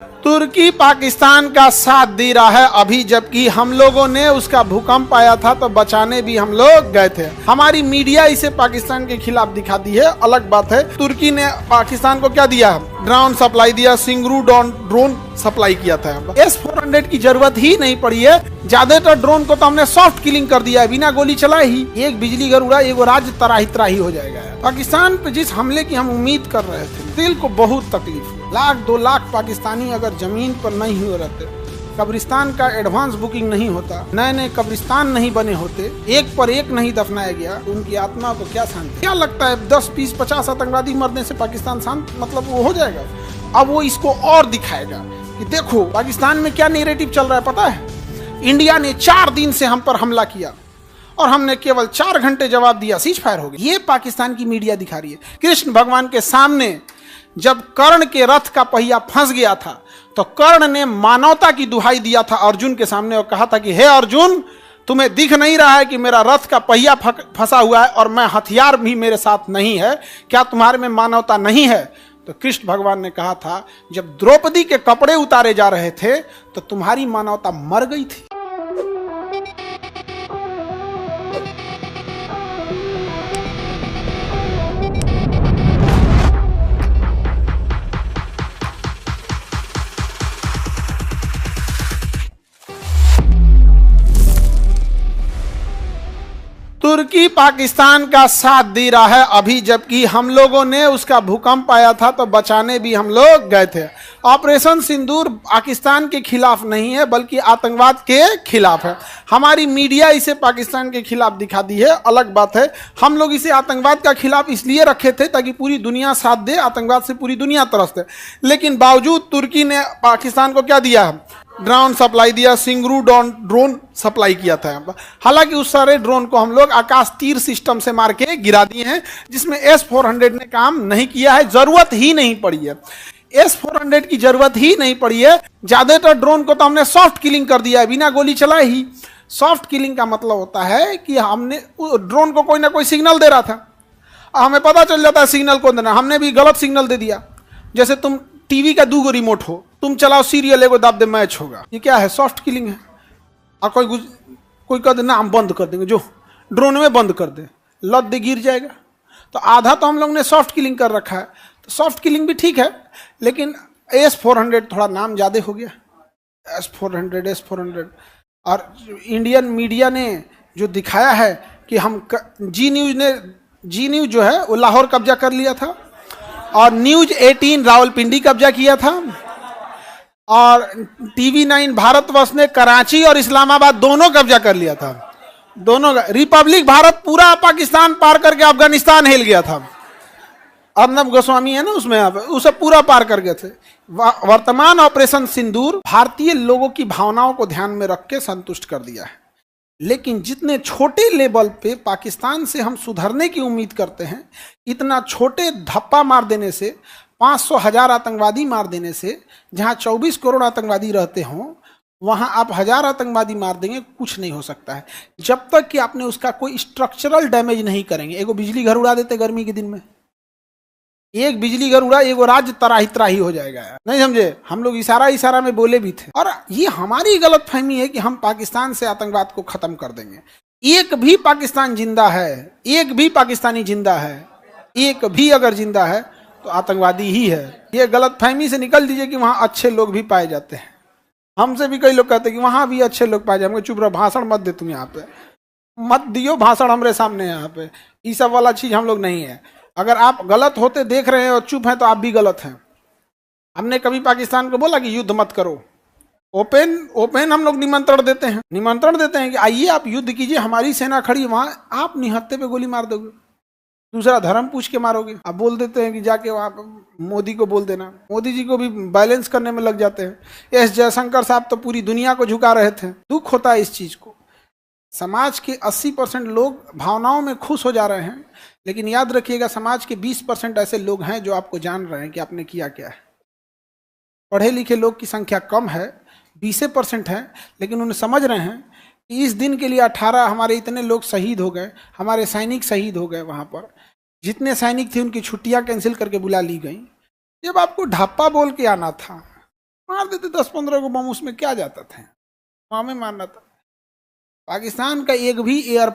तुर्की पाकिस्तान का साथ दे रहा है अभी, जबकि हम लोगों ने उसका भूकंप आया था तो बचाने भी हम लोग गए थे। हमारी मीडिया इसे पाकिस्तान के खिलाफ दिखा दी है, अलग बात है। तुर्की ने पाकिस्तान को क्या दिया? ड्रोन सप्लाई दिया, सिंगरू ड्रोन सप्लाई किया था। S-400 की जरूरत ही नहीं पड़ी है। ज्यादातर ड्रोन को तो हमने सॉफ्ट किलिंग कर दिया है, बिना गोली चलाए ही। एक बिजली घर उड़ा, एक राज्य तराही तराही हो जाएगा। पाकिस्तान पे जिस हमले की हम उम्मीद कर रहे थे, दिल को बहुत तकलीफ हुई। 1-2 लाख पाकिस्तानी अगर जमीन पर नहीं हुए रहते, कब्रिस्तान का एडवांस बुकिंग नहीं होता, नए नए कब्रिस्तान नहीं बने होते, एक पर एक नहीं दफनाया गया, तो उनकी आत्मा को क्या शांति? क्या लगता है 10, 20, 50 आतंकवादी मरने से पाकिस्तान शांत मतलब वो हो जाएगा? अब वो इसको और दिखाएगा कि देखो पाकिस्तान में क्या नैरेटिव चल रहा है। पता है, इंडिया ने 4 दिन से हम पर हमला किया और हमने केवल 4 घंटे जवाब दिया, सीज फायर हो गया। ये पाकिस्तान की मीडिया दिखा रही है। कृष्ण भगवान के सामने जब कर्ण के रथ का पहिया फंस गया था तो कर्ण ने मानवता की दुहाई दिया था अर्जुन के सामने और कहा था कि हे अर्जुन, तुम्हें दिख नहीं रहा है कि मेरा रथ का पहिया फंसा हुआ है और मैं हथियार भी मेरे साथ नहीं है, क्या तुम्हारे में मानवता नहीं है? तो कृष्ण भगवान ने कहा था, जब द्रौपदी के कपड़े उतारे जा रहे थे तो तुम्हारी मानवता मर गई थी। तुर्की पाकिस्तान का साथ दे रहा है अभी, जबकि हम लोगों ने उसका भूकंप आया था तो बचाने भी हम लोग गए थे। ऑपरेशन सिंदूर पाकिस्तान के खिलाफ नहीं है, बल्कि आतंकवाद के खिलाफ है। हमारी मीडिया इसे पाकिस्तान के खिलाफ दिखा दी है, अलग बात है। हम लोग इसे आतंकवाद का खिलाफ इसलिए रखे थे ताकि पूरी दुनिया साथ दे, आतंकवाद से पूरी दुनिया त्रस्त है। लेकिन बावजूद तुर्की ने पाकिस्तान को क्या दिया? ड्रोन सप्लाई दिया, सिंगरू ड्रोन सप्लाई किया था। हालांकि उस सारे ड्रोन को हम लोग आकाश तीर सिस्टम से मार के गिरा दिए हैं, जिसमें S-400 ने काम नहीं किया है, जरूरत ही नहीं पड़ी है। S-400 की जरूरत ही नहीं पड़ी है। ज्यादातर ड्रोन को तो हमने सॉफ्ट किलिंग कर दिया है, बिना गोली चलाए ही। सॉफ्ट किलिंग का मतलब होता है कि हमने ड्रोन को कोई ना कोई सिग्नल दे रहा था, हमें पता चल जाता है सिग्नल को देना, हमने भी गलत सिग्नल दे दिया। जैसे तुम टीवी का 2 रिमोट हो, तुम चलाओ सीरियल, एगो दाब दे मैच होगा, ये क्या है? सॉफ्ट किलिंग है। और कोई कह दे ना हम बंद कर देंगे, जो ड्रोन में बंद कर दे, लद दे गिर जाएगा। तो आधा तो हम लोग ने सॉफ्ट किलिंग कर रखा है। तो सॉफ्ट किलिंग भी ठीक है, लेकिन S-400 थोड़ा नाम ज़्यादा हो गया। S-400 और इंडियन मीडिया ने जो दिखाया है कि हम जी न्यूज़ जो है वो लाहौर कब्जा कर लिया था, और न्यूज 18 रावलपिंडी कब्जा किया था, और TV9 भारतवर्ष ने कराची और इस्लामाबाद दोनों कब्जा कर लिया था। दोनों रिपब्लिक भारत पूरा पाकिस्तान पार करके अफगानिस्तान हिल गया था। अर्नब गोस्वामी है ना उसमें, उसे पूरा पार कर गए थे। वर्तमान ऑपरेशन सिंदूर भारतीय लोगों की भावनाओं को ध्यान में रख के संतुष्ट कर दिया है। लेकिन जितने छोटे लेवल पे पाकिस्तान से हम सुधरने की उम्मीद करते हैं, इतना छोटे धप्पा मार देने से, 500,000 आतंकवादी मार देने से, जहां 24 करोड़ आतंकवादी रहते हों वहां आप 1000 आतंकवादी मार देंगे, कुछ नहीं हो सकता है जब तक कि आपने उसका कोई स्ट्रक्चरल डैमेज नहीं करेंगे। एगो बिजली घर उड़ा देते गर्मी के दिन में, एक बिजली घर उड़ा, एगो राज्य तराही तराही हो जाएगा। नहीं समझे? हम लोग इशारा में बोले भी थे। और ये हमारी गलतफहमी है कि हम पाकिस्तान से आतंकवाद को खत्म कर देंगे। एक भी पाकिस्तान जिंदा है, एक भी पाकिस्तानी जिंदा है, एक भी अगर जिंदा है तो आतंकवादी ही है। ये गलतफहमी से निकल दीजिए कि वहां अच्छे लोग भी पाए जाते हैं। हमसे भी कई लोग कहते हैं कि वहां भी अच्छे लोग पाए जाएंगे। चुप रहो, भाषण मत दे, तुम यहाँ पे मत दियो भाषण हमरे सामने। यहाँ पे ये सब वाला चीज हम लोग नहीं है। अगर आप गलत होते देख रहे हैं और चुप हैं तो आप भी गलत हैं। हमने कभी पाकिस्तान को बोला कि युद्ध मत करो? ओपन हम लोग निमंत्रण देते हैं कि आइए आप युद्ध कीजिए, हमारी सेना खड़ी है वहां, आप निहत्थे पे गोली मार दोगे, दूसरा धर्म पूछ के मारोगे। आप बोल देते हैं कि जाके वहां मोदी को बोल देना, मोदी जी को भी बैलेंस करने में लग जाते हैं। S जयशंकर साहब तो पूरी दुनिया को झुका रहे थे। दुख होता है इस चीज को। समाज के 80% लोग भावनाओं में खुश हो जा रहे हैं, लेकिन याद रखिएगा समाज के 20% ऐसे लोग हैं जो आपको जान रहे हैं कि आपने किया क्या है। पढ़े लिखे लोग की संख्या कम है, 20% है, लेकिन उन्हें समझ रहे हैं कि इस दिन के लिए 18 हमारे इतने लोग शहीद हो गए, हमारे सैनिक शहीद हो गए। वहां पर जितने सैनिक थे उनकी छुट्टियां कैंसिल करके बुला ली गई। जब आपको ढापा बोल के आना था, मार देते 10-15 को बम, उसमें क्या जाता था, वहां में मारना था। पाकिस्तान का एक भी एयर